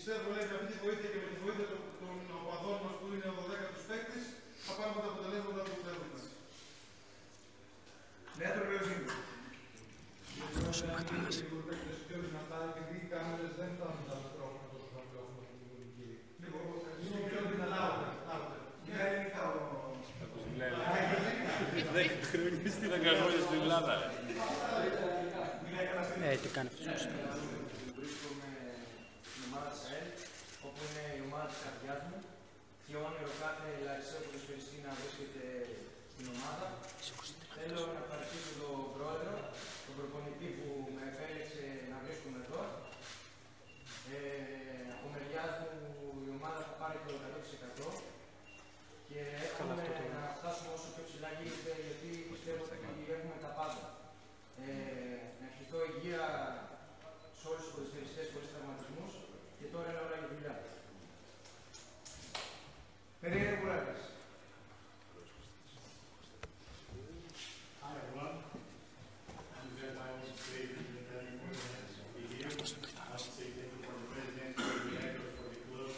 πιστεύω λέει με αυτή τη βοήθεια και με τη βοήθεια των οπαδών μας που είναι ο 12ος παίκτης θα πάρουμε τα αποτελέσματα που θέλουμε. Μέτρο Λεωζίνου. Επειδή οι κάμερες δεν φτάνουν τα μικρόφωνα τόσο θα έχουμε την πολιτική. Λίγο πιο δυνατά. Δεν χρειάζεται στην αγκαλμόνια στην Ελλάδα. Τι κάνει αυτός. Βρίσκομαι στην ομάδα της ΑΕΛ, όπου είναι η ομάδα της καρδιάς μου και όνειρο κάθε λαϊκσαίο ποδοσφαιριστή να βρίσκεται στην ομάδα. Θέλω να ευχαριστήσω τον πρόεδρο, τον προπονητή που με επέλεξε να βρίσκομαι εδώ. Από μεριάς μου η ομάδα θα πάρει το 100% και εύχομαι να φτάσουμε όσο πιο ψηλά γίνεται, γιατί πιστεύω ότι έχουμε τα πάντα. Να ευχηθώ υγεία σε όλους τους ποδοσφαιριστές χωρίς τραυματισμούς και τώρα είναι ώρα για δουλειά. Περίεργο Κουράκης. Hi everyone. I'm very much pleased that I'm here. I want to say thank you for the president, for the director, for the club.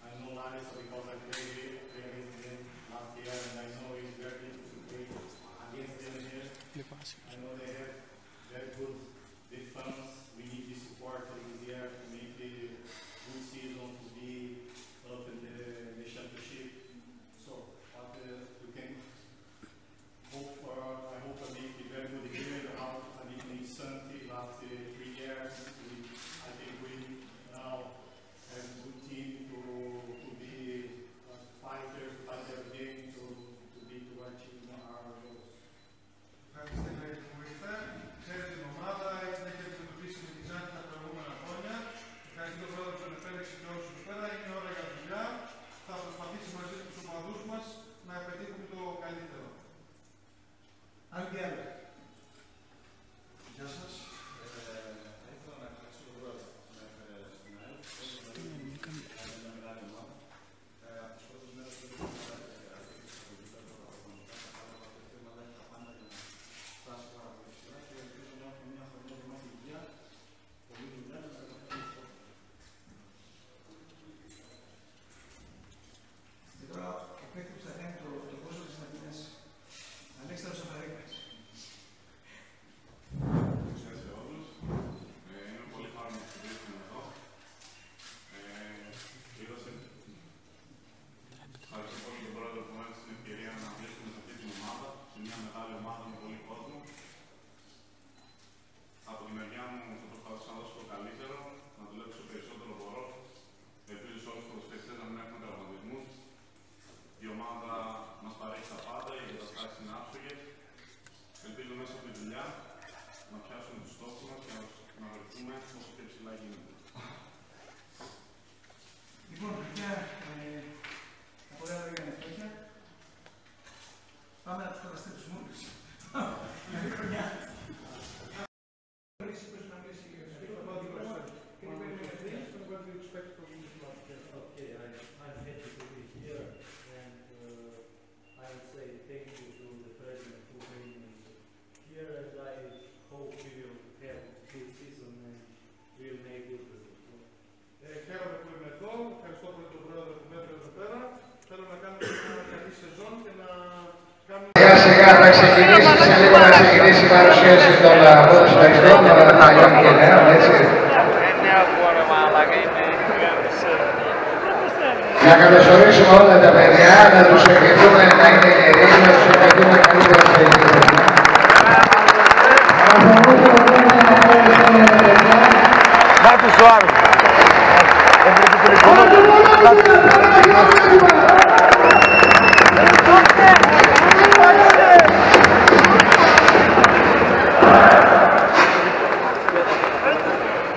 I know Larissa because I played against them last year and I know it's very difficult to play against them here. I know they have very good big fans. We need the support for this year to make the good season to be up in the championship. So what you can hope for, I hope I make a very good year. I did make something last 3 years. I think we now have a good team to be fighters, fight every game, to be to achieve our goals. Ευχαριστώ για τη βοήθεια. Ξέρετε την ομάδα, έχει αντιμετωπίσει με τη Ζάνη τα προηγούμενα χρόνια. Ευχαριστώ τον πρόεδρο που τον επέλεξε και όλους τους πέρα. Είναι ώρα για δουλειά. Θα προσπαθήσει μαζί με τους οπαδούς μας να πετύχουμε το καλύτερο. Αν και άλλο. Γεια σας. Θα ήθελα να ευχαριστήσω τον πρόεδρο που με έφερε στην ΑΕΛ. Είναι μια μεγάλη ομάδα. Από τις πρώτες μέρες που ήμουν και ελπίζω να έχουμε μια χρονιά γεμάτη υγεία, πολλή δουλειά και να καταφέρουμε στο στόχο. Και τώρα ο παίκτης που θα κάνει το κόσμο της Ματίνας, Αλέξανδρος Σαφαρέκας. Καλησπέρα σε όλους. Είμαι πολύ χαρούμενος που βρίσκομαι εδώ. Ευχαριστώ πολύ τον πρόεδρο που μου έδωσε την ευκαιρία να βρίσκομαι σε αυτή την ομάδα, σε μια μεγάλη ομάδα με πολύ κόσμο. Από τη μεριά μου θα προσπαθήσω να δώσω το καλύτερο, να δουλέψω όσο περισσότερο μπορώ. Ελπίζω σε όλους τους ποδοσφαιριστές να μην έχουμε τραυματισμούς. Η ομάδα μας παρέχει τα πάντα, οι εγκαταστάσεις είναι άψογες. Ελπίζω μέσα από τη δουλειά να πιάσουμε τους στόχους μας και να βρεθούμε όσο πιο ψηλά γίνεται. Λοιπόν, παιδιά, από εδώ για νεφτώχεια. Πάμε να τους καταστρέψουμε μόνοι. Καλή χρονιά. I'm happy to be here, and I would say thank you to the president who made me here, and I hope we will have a good season and we will make good results. Χαίρομαι που είμαι εδώ. Ευχαριστώ πολύ τον πρόεδρο που με έφερε εδώ πέρα. Θέλω να κάνουμε μια καλή σεζόν και να κάνουμε. Σιγά σιγά θα ξεκινήσει σε λίγο να ξεκινήσει η παρουσίαση των ποδοσφαιριστών, των παλιών και νέων, έτσι. Να καλωσορίσουμε όλα τα παιδιά, να τους ευχηθούμε να είναι γεροί, να τους ευχηθούμε καλύτερα στο ελληνικό. Να τους ο άλλος.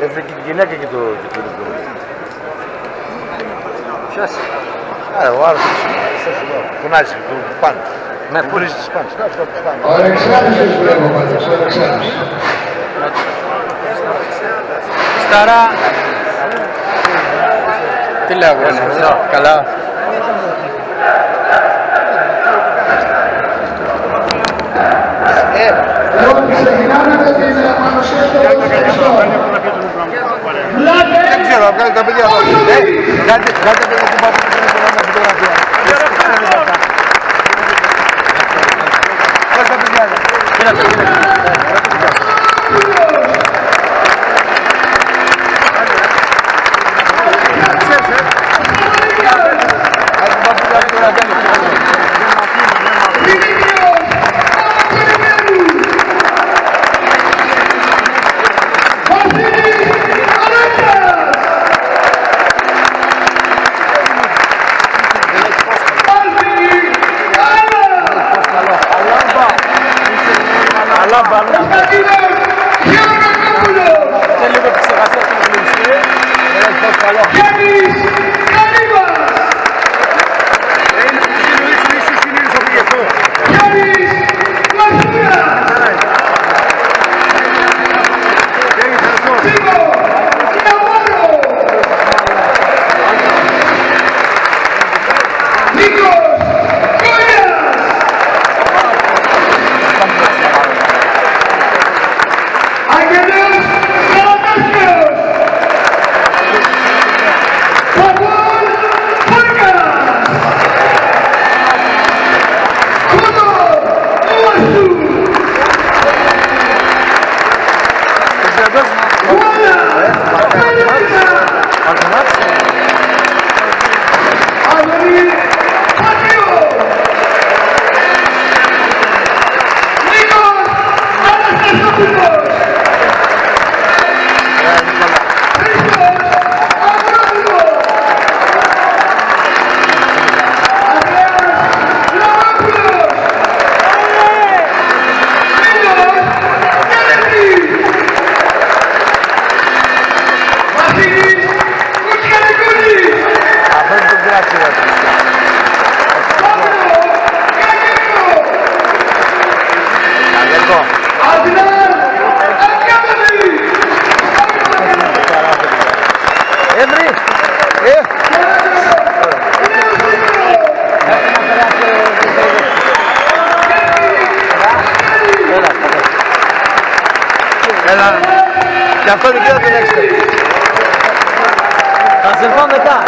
Έφερε και τη γυναίκα και το Ποιας? Ο άλλος φωνάζει του πάνω. Ναι, πουλίζει τους πάνω. Ο Αλεξάνδρος τους βλέπω πάντως, ο Αλεξάνδρος. Σταρά. Τι λέω, καλά. Λοιπόν, ξεκινάμε με την παρουσίαση των ποδοσφαιριστών. Δεν ξέρω, βγάλει τα παιδιά εδώ. Κάντε παιδί του πάπου που είναι πολλά με φωτογραφία. Πώς τα παιδιά είναι. Σε λίγο επεξεργασία στην εκκλησία. Και αυτό είναι και θα τον έξετε. Θα σε πω μετά.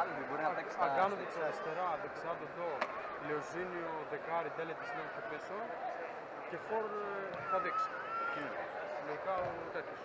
Βάλβι μπορεί να παίξει τα Αγκάνοβιτς αριστερά, δεξιά το Ντό, Λεοζίνιο, Δεκάρη, Ντέλετης, Νέο και Πέσο και φορ θα δείξει. Λογικά ο τέτοιος.